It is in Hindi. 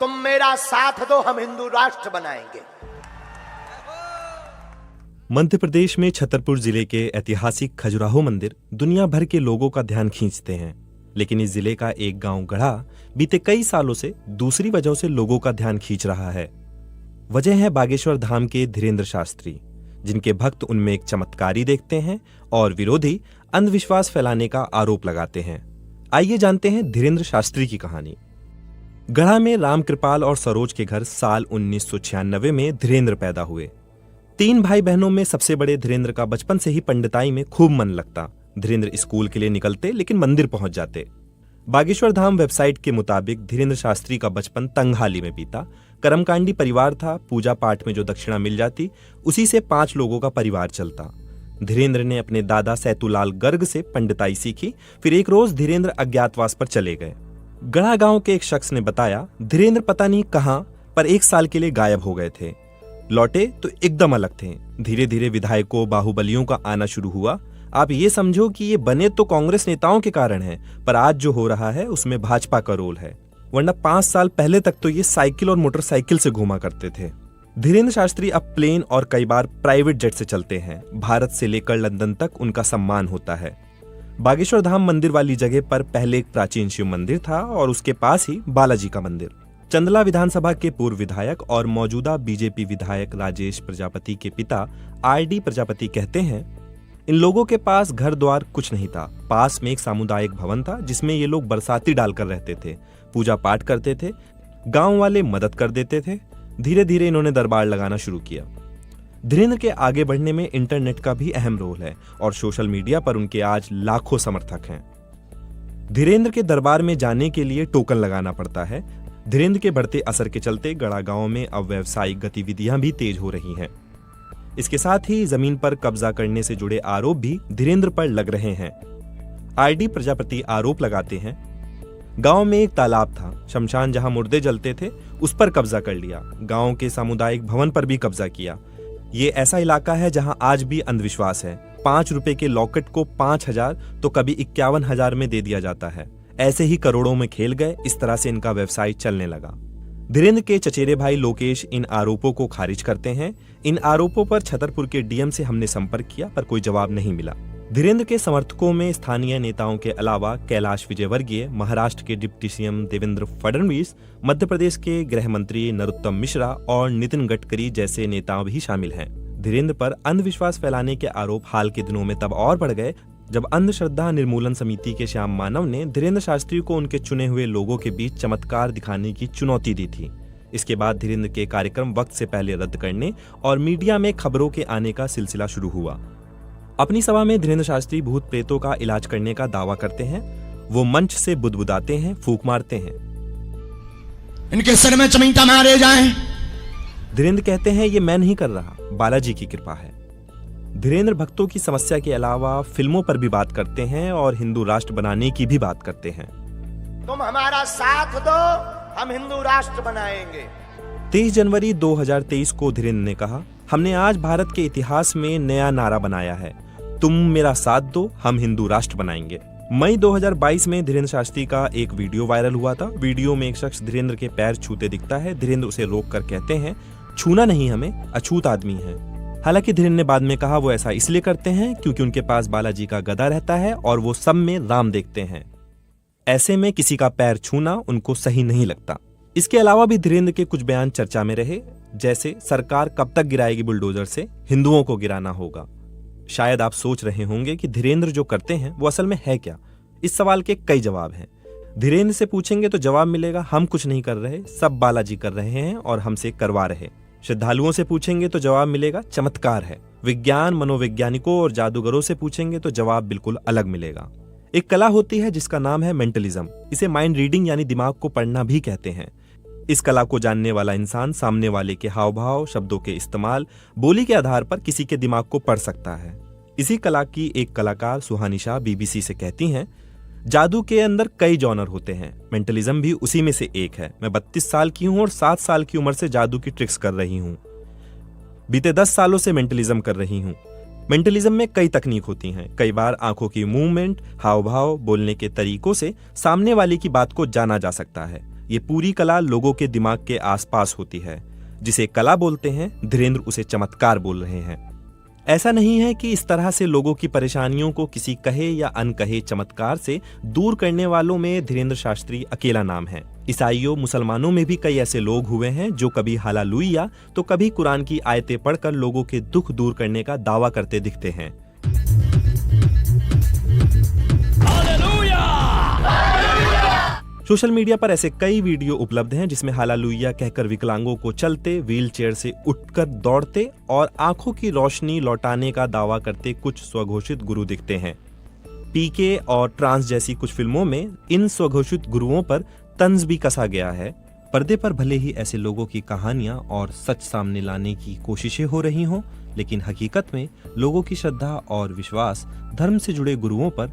तुम मेरा साथ दो, हम हिंदू राष्ट्र बनाएंगे। मध्य प्रदेश में छतरपुर जिले के ऐतिहासिक खजुराहो मंदिर दुनिया भर के लोगों का ध्यान खींचते हैं, लेकिन इस जिले का एक गांव गढ़ा बीते कई सालों से दूसरी वजहों से लोगों का ध्यान खींच रहा है। वजह है बागेश्वर धाम के धीरेन्द्र शास्त्री, जिनके भक्त उनमें एक चमत्कारी देखते हैं और विरोधी अंधविश्वास फैलाने का आरोप लगाते हैं। आइए जानते हैं धीरेन्द्र शास्त्री की कहानी। गढ़ा में राम कृपाल और सरोज के घर साल 1996 में धीरेन्द्र पैदा हुए। 3 भाई बहनों में सबसे बड़े धीरेन्द्र का बचपन से ही पंडिताई में खूब मन लगता। धीरेन्द्र स्कूल के लिए निकलते लेकिन मंदिर पहुंच जाते। बागेश्वर धाम वेबसाइट के मुताबिक धीरेन्द्र शास्त्री का बचपन तंगहाली में बीता। कर्मकांडी परिवार था, पूजा पाठ में जो दक्षिणा मिल जाती उसी से 5 लोगों का परिवार चलता। धीरेन्द्र ने अपने दादा सैतुलाल गर्ग से पंडिताई सीखी। फिर एक रोज धीरेन्द्र अज्ञातवास पर चले गए। गढ़ा गांव के एक शख्स ने बताया, धीरेन्द्र पता नहीं कहां पर 1 साल के लिए गायब हो गए थे। लौटे तो एकदम अलग थे। धीरे धीरे विधायकों बाहुबलियों का आना शुरू हुआ। आप ये समझो कि ये बने तो कांग्रेस नेताओं के कारण है, पर आज जो हो रहा है उसमें भाजपा का रोल है, वरना 5 साल पहले तक तो ये साइकिल और मोटरसाइकिल से घूमा करते थे। धीरेन्द्र शास्त्री अब प्लेन और कई बार प्राइवेट जेट से चलते हैं। भारत से लेकर लंदन तक उनका सम्मान होता है। बागेश्वर धाम मंदिर वाली जगह पर पहले एक प्राचीन शिव मंदिर था और उसके पास ही बालाजी का मंदिर। चंदला विधानसभा के पूर्व विधायक और मौजूदा बीजेपी विधायक राजेश प्रजापति के पिता आरडी प्रजापति कहते हैं, इन लोगों के पास घर द्वार कुछ नहीं था। पास में एक सामुदायिक भवन था जिसमें ये लोग बरसाती डालकर रहते थे, पूजा पाठ करते थे, गांव वाले मदद कर देते थे। धीरे धीरे इन्होंने दरबार लगाना शुरू किया। धीरेन्द्र के आगे बढ़ने में इंटरनेट का भी अहम रोल है और सोशल मीडिया पर उनके आज लाखों समर्थक हैं। धीरेन्द्र के दरबार में जाने के लिए टोकन लगाना पड़ता है। धीरेन्द्र के बढ़ते असर के चलते गढ़ा गांव में अब व्यावसायिक गतिविधियां भी तेज हो रही हैं। इसके साथ ही जमीन पर कब्जा करने से जुड़े आरोप भी धीरेन्द्र पर लग रहे हैं। आरडी प्रजापति आरोप लगाते हैं, गांव में एक तालाब था, शमशान जहां मुर्दे जलते थे उस पर कब्जा कर लिया। गांव के सामुदायिक भवन पर भी कब्जा किया। ये ऐसा इलाका है जहां आज भी अंधविश्वास है। 5 रुपए के लॉकेट को 5000 तो कभी 51,000 में दे दिया जाता है। ऐसे ही करोड़ों में खेल गए। इस तरह से इनका व्यवसाय चलने लगा। धीरेन्द्र के चचेरे भाई लोकेश इन आरोपों को खारिज करते हैं। इन आरोपों पर छतरपुर के डीएम से हमने संपर्क किया पर कोई जवाब नहीं मिला। धीरेन्द्र के समर्थकों में स्थानीय नेताओं के अलावा कैलाश विजयवर्गीय, महाराष्ट्र के डिप्टी सीएम देवेंद्र फडणवीस, मध्य प्रदेश के गृह मंत्री नरोत्तम मिश्रा और नितिन गडकरी जैसे नेता भी शामिल हैं। धीरेन्द्र पर अंधविश्वास फैलाने के आरोप हाल के दिनों में तब और बढ़ गए जब अंधश्रद्धा निर्मूलन समिति के श्याम मानव ने धीरेन्द्र शास्त्री को उनके चुने हुए लोगों के बीच चमत्कार दिखाने की चुनौती दी थी। इसके बाद धीरेन्द्र के कार्यक्रम वक्त से पहले रद्द करने और मीडिया में खबरों के आने का सिलसिला शुरू हुआ। अपनी सभा में धीरेन्द्र शास्त्री भूत प्रेतों का इलाज करने का दावा करते हैं। वो मंच से बुदबुदाते हैं, फूंक मारते हैं, इनके सर में चमीटा मारे जाएं। धीरेन्द्र कहते हैं, ये मैं नहीं कर रहा, बालाजी की कृपा है। धीरेन्द्र भक्तों की समस्या के अलावा फिल्मों पर भी बात करते हैं और हिंदू राष्ट्र बनाने की भी बात करते हैं। तुम हमारा साथ दो, हम हिंदू राष्ट्र बनाएंगे। 23 जनवरी 2023 को धीरेन्द्र ने कहा, हमने आज भारत के इतिहास में नया नारा बनाया है, तुम मेरा साथ दो, हम हिंदू राष्ट्र बनाएंगे। मई 2022 में धीरेन्द्र शास्त्री का एक वीडियो वायरल हुआ था। वीडियो में एक शख्स धीरेन्द्र के पैर छूते दिखता है। धीरेन्द्र उसे रोक कर कहते हैं, छूना नहीं, हमें अछूत आदमी है। हालांकि धीरेन्द्र ने बाद में कहा वो ऐसा इसलिए करते हैं क्योंकि उनके पास बालाजी का गदा रहता है और वो सब में राम देखते हैं। ऐसे में किसी का पैर छूना उनको सही नहीं लगता। इसके अलावा भी धीरेन्द्र के कुछ बयान चर्चा में रहे, जैसे सरकार कब तक गिराएगी बुलडोजर से, हिंदुओं को गिराना होगा। शायद आप सोच रहे होंगे कि धीरेन्द्र जो करते हैं वो असल में है क्या। इस सवाल के कई जवाब हैं। धीरेन्द्र से पूछेंगे तो जवाब मिलेगा, हम कुछ नहीं कर रहे, सब बालाजी कर रहे हैं और हमसे करवा रहे। श्रद्धालुओं से पूछेंगे तो जवाब मिलेगा, चमत्कार है। विज्ञान मनोवैज्ञानिकों और जादूगरों से पूछेंगे तो जवाब बिल्कुल अलग मिलेगा। एक कला होती है जिसका नाम है मेंटलिज्म। इसे माइंड रीडिंग यानी दिमाग को पढ़ना भी कहते हैं। इस कला को जानने वाला इंसान सामने वाले के हाव भाव, शब्दों के इस्तेमाल, बोली के आधार पर किसी के दिमाग को पढ़ सकता है। इसी कला की एक कलाकार सुहानी शाह बीबीसी से कहती हैं, जादू के अंदर कई जॉनर होते हैं, मेंटलिज्म भी उसी में से एक है। मैं 32 साल की हूं और 7 साल की उम्र से जादू की ट्रिक्स कर रही हूं। बीते 10 सालों से मेंटलिज्म कर रही हूं। मेंटलिज्म में कई तकनीक होती हैं। कई बार आंखों की मूवमेंट, हाव भाव, बोलने के तरीकों से सामने वाले की बात को जाना जा सकता है। ये पूरी कला लोगों के दिमाग के आसपास होती है। जिसे कला बोलते हैं, धीरेन्द्र उसे चमत्कार बोल रहे हैं। ऐसा नहीं है कि इस तरह से लोगों की परेशानियों को किसी कहे या अनकहे चमत्कार से दूर करने वालों में धीरेन्द्र शास्त्री अकेला नाम है। ईसाइयों, मुसलमानों में भी कई ऐसे लोग हुए हैं जो कभी हालेलुया तो कभी कुरान की आयतें पढ़कर लोगों के दुख दूर करने का दावा करते दिखते हैं। सोशल मीडिया पर ऐसे कई वीडियो उपलब्ध हैं जिसमें हालेलुया कहकर विकलांगों को चलते, व्हीलचेयर से उठकर दौड़ते और आंखों की रोशनी लौटाने का दावा करते कुछ स्वघोषित गुरु दिखते हैं। पीके और ट्रांस जैसी कुछ फिल्मों में इन स्वघोषित गुरुओं पर तंज भी कसा गया है। पर्दे पर भले ही ऐसे लोगों की कहानियां और सच सामने लाने की कोशिशें हो रही हों, लेकिन हकीकत में लोगों की श्रद्धा और विश्वास धर्म से जुड़े गुरुओं पर